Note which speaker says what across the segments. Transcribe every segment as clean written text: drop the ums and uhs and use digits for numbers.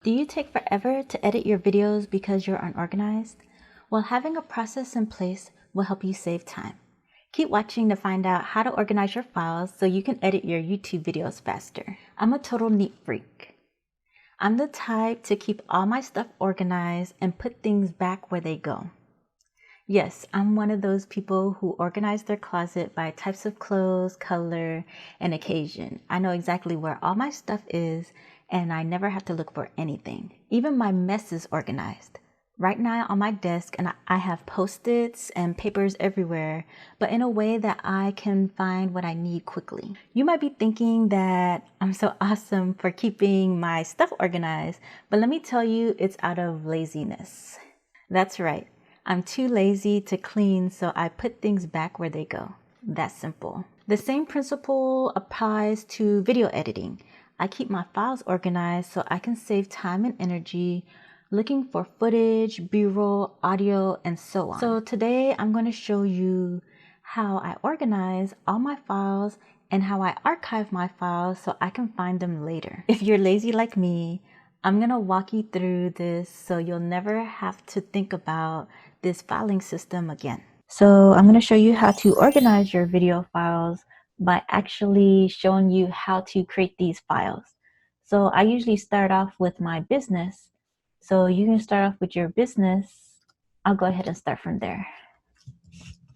Speaker 1: Do you take forever to edit your videos because you're unorganized? Well, having a process in place will help you save time. Keep watching to find out how to organize your files so you can edit your YouTube videos faster. I'm a total neat freak. I'm the type to keep all my stuff organized and put things back where they go. Yes, I'm one of those people who organize their closet by types of clothes, color, and occasion. I know exactly where all my stuff is, and I never have to look for anything. Even my mess is organized. Right now on my desk, and I have Post-its and papers everywhere, but in a way that I can find what I need quickly. You might be thinking that I'm so awesome for keeping my stuff organized, but let me tell you, it's out of laziness. That's right. I'm too lazy to clean, so I put things back where they go. That's simple. The same principle applies to video editing. I keep my files organized so I can save time and energy looking for footage, B-roll, audio, and so on. So today I'm going to show you how I organize all my files and how I archive my files so I can find them later. If you're lazy like me, I'm going to walk you through this so you'll never have to think about this filing system again. So I'm going to show you how to organize your video files by actually showing you how to create these files. So I usually start off with my business. So you can start off with your business. I'll go ahead and start from there.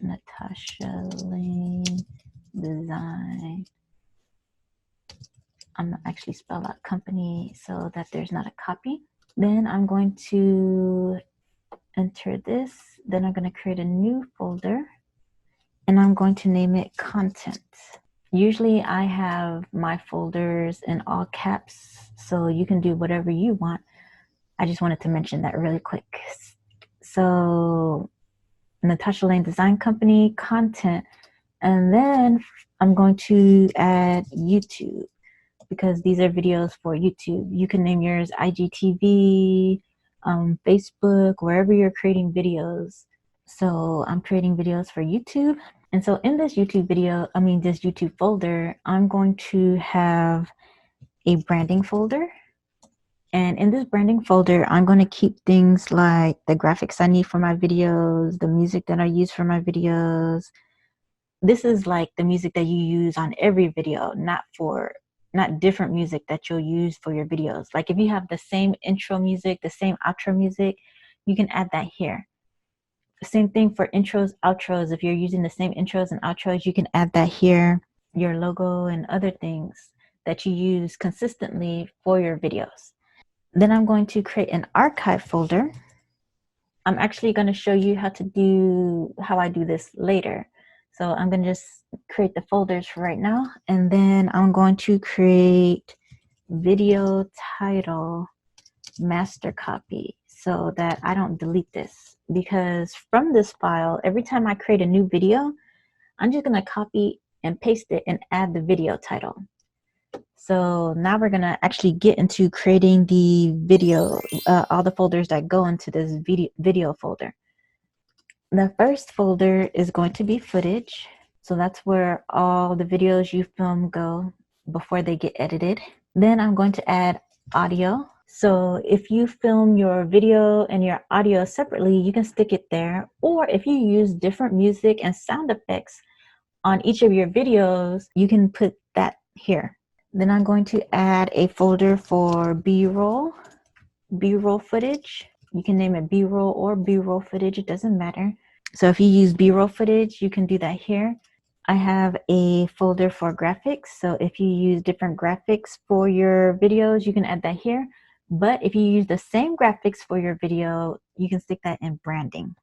Speaker 1: Natasha Lane Design. I'm going to actually spell out company so that there's not a copy. Then I'm going to enter this. Then I'm going to create a new folder and I'm going to name it content. Usually I have my folders in all caps, so you can do whatever you want. I just wanted to mention that really quick. So Natasha Lane Design Company, content, and then I'm going to add YouTube because these are videos for YouTube. You can name yours IGTV, Facebook, wherever you're creating videos. So I'm creating videos for YouTube. And so in this YouTube this YouTube folder, I'm going to have a branding folder. And in this branding folder, I'm going to keep things like the graphics I need for my videos, the music that I use for my videos. This is like the music that you use on every video, not different music that you'll use for your videos. Like if you have the same intro music, the same outro music, you can add that here. The same thing for intros, outros. If you're using the same intros and outros, you can add that here. Your logo and other things that you use consistently for your videos. Then I'm going to create an archive folder. I'm actually going to show you how I do this later. So I'm going to just create the folders for right now. And then I'm going to create video title master copy so that I don't delete this. Because from this file, every time I create a new video, I'm just going to copy and paste it and add the video title. So now we're going to actually get into creating the video, all the folders that go into this video folder. The first folder is going to be footage. So that's where all the videos you film go before they get edited. Then I'm going to add audio. So if you film your video and your audio separately, you can stick it there. Or if you use different music and sound effects on each of your videos, you can put that here. Then I'm going to add a folder for B-roll footage. You can name it B-roll or B-roll footage, it doesn't matter. So if you use B-roll footage, you can do that here. I have a folder for graphics. So if you use different graphics for your videos, you can add that here. But if you use the same graphics for your video, you can stick that in branding,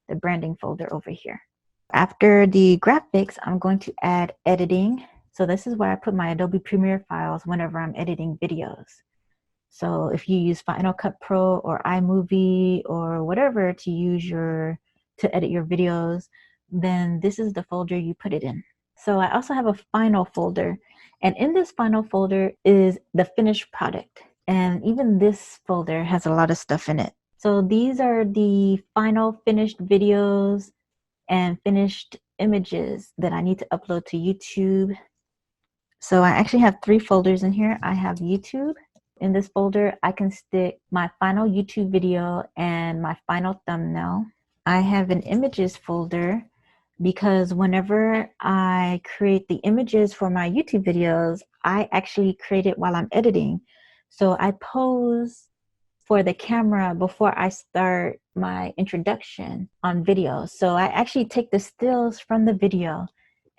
Speaker 1: the branding folder over here. After the graphics, I'm going to add editing. So this is where I put my Adobe Premiere files whenever I'm editing videos. So if you use Final Cut Pro or iMovie or whatever to edit your videos, then this is the folder you put it in. So I also have a final folder, and in this final folder is the finished product. And even this folder has a lot of stuff in it. So these are the final finished videos and finished images that I need to upload to YouTube. So I actually have 3 folders in here. I have YouTube, in this folder, I can stick my final YouTube video and my final thumbnail. I have an images folder because whenever I create the images for my YouTube videos, I actually create it while I'm editing. So I pose for the camera before I start my introduction on video. So I actually take the stills from the video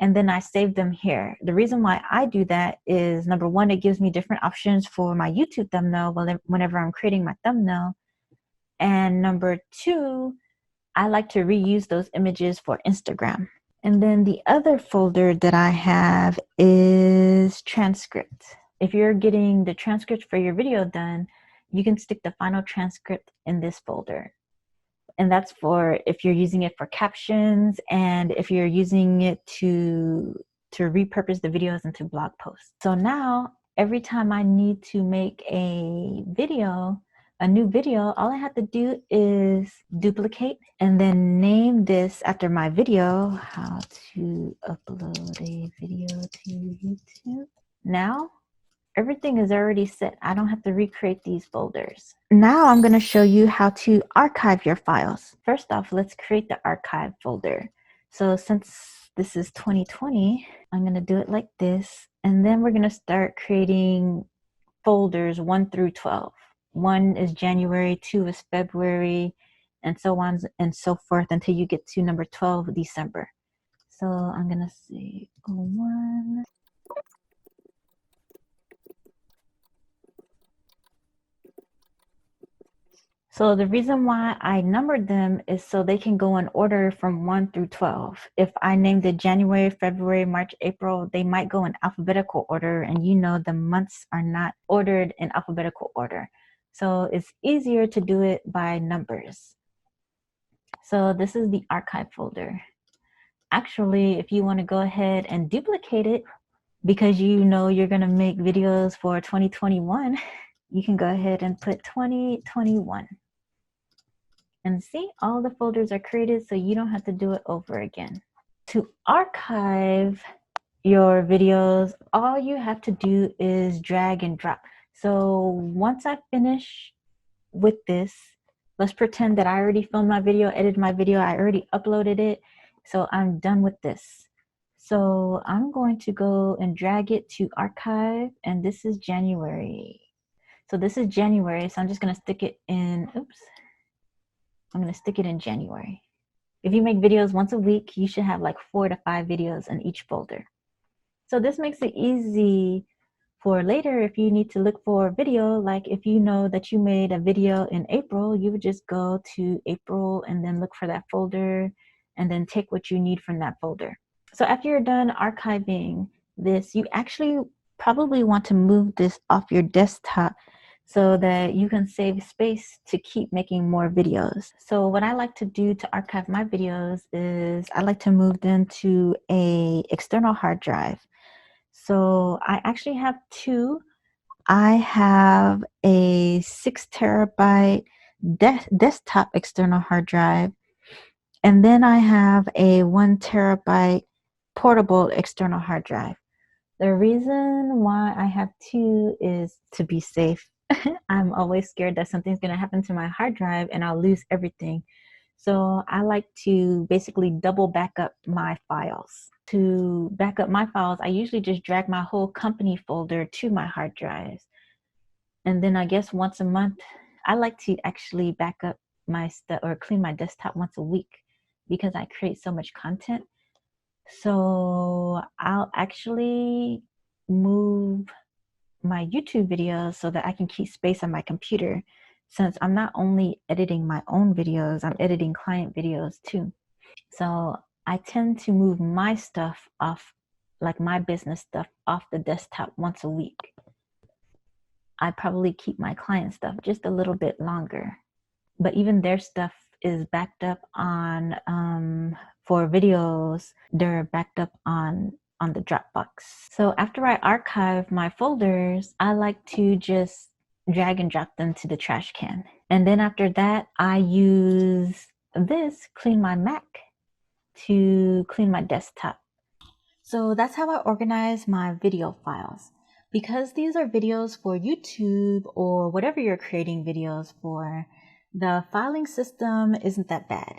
Speaker 1: and then I save them here. The reason why I do that is, number one, it gives me different options for my YouTube thumbnail whenever I'm creating my thumbnail. And number two, I like to reuse those images for Instagram. And then the other folder that I have is transcript. If you're getting the transcript for your video done, you can stick the final transcript in this folder. And that's for if you're using it for captions and if you're using it to repurpose the videos into blog posts. So now every time I need to make a new video, all I have to do is duplicate and then name this after my video, how to upload a video to YouTube. Now everything is already set. I don't have to recreate these folders. Now I'm going to show you how to archive your files. First off, let's create the archive folder. So since this is 2020, I'm going to do it like this. And then we're going to start creating folders 1 through 12. 1 is January, 2 is February, and so on and so forth until you get to number 12, December. So I'm going to say 1. So the reason why I numbered them is so they can go in order from 1 through 12. If I named it January, February, March, April, they might go in alphabetical order, and you know the months are not ordered in alphabetical order. So it's easier to do it by numbers. So this is the archive folder. Actually, if you want to go ahead and duplicate it because you know you're going to make videos for 2021, you can go ahead and put 2021. And see, all the folders are created so you don't have to do it over again. To archive your videos, all you have to do is drag and drop. So once I finish with this, let's pretend that I already filmed my video, edited my video, I already uploaded it. So I'm done with this. So I'm going to go and drag it to archive, and this is January. So this is January, so I'm just gonna stick it in, I'm going to stick it in January. If you make videos once a week, you should have like 4 to 5 videos in each folder. So this makes it easy for later if you need to look for a video. Like if you know that you made a video in April, you would just go to April and then look for that folder and then take what you need from that folder. So after you're done archiving this, you actually probably want to move this off your desktop so that you can save space to keep making more videos. So what I like to do to archive my videos is I like to move them to an external hard drive. So I actually have 2. I have a 6 terabyte desktop external hard drive, and then I have a 1 terabyte portable external hard drive. The reason why I have 2 is to be safe. I'm always scared that something's going to happen to my hard drive and I'll lose everything. So I like to basically double back up my files. To back up my files, I usually just drag my whole company folder to my hard drives. And then I guess once a month, I like to actually back up my stuff or clean my desktop once a week because I create so much content. So I'll actually move my YouTube videos so that I can keep space on my computer, since I'm not only editing my own videos, I'm editing client videos too. So I tend to move my stuff off, like my business stuff, off the desktop once a week. I probably keep my client stuff just a little bit longer, but even their stuff is backed up on, for videos, they're backed up on the Dropbox. So after I archive my folders, I like to just drag and drop them to the trash can. And then after that, I use this Clean My Mac to clean my desktop. So that's how I organize my video files. Because these are videos for YouTube or whatever you're creating videos for, the filing system isn't that bad.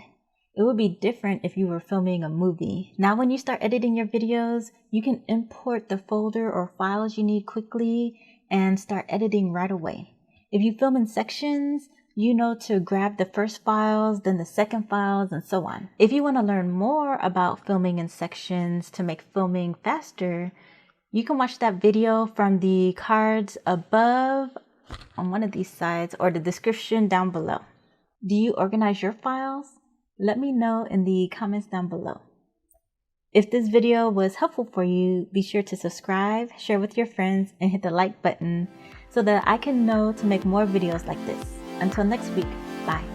Speaker 1: It would be different if you were filming a movie. Now when you start editing your videos, you can import the folder or files you need quickly and start editing right away. If you film in sections, you know to grab the first files, then the second files, and so on. If you want to learn more about filming in sections to make filming faster, you can watch that video from the cards above on one of these sides or the description down below. Do you organize your files? Let me know in the comments down below. If this video was helpful for you, be sure to subscribe, share with your friends, and hit the like button so that I can know to make more videos like this. Until next week, bye.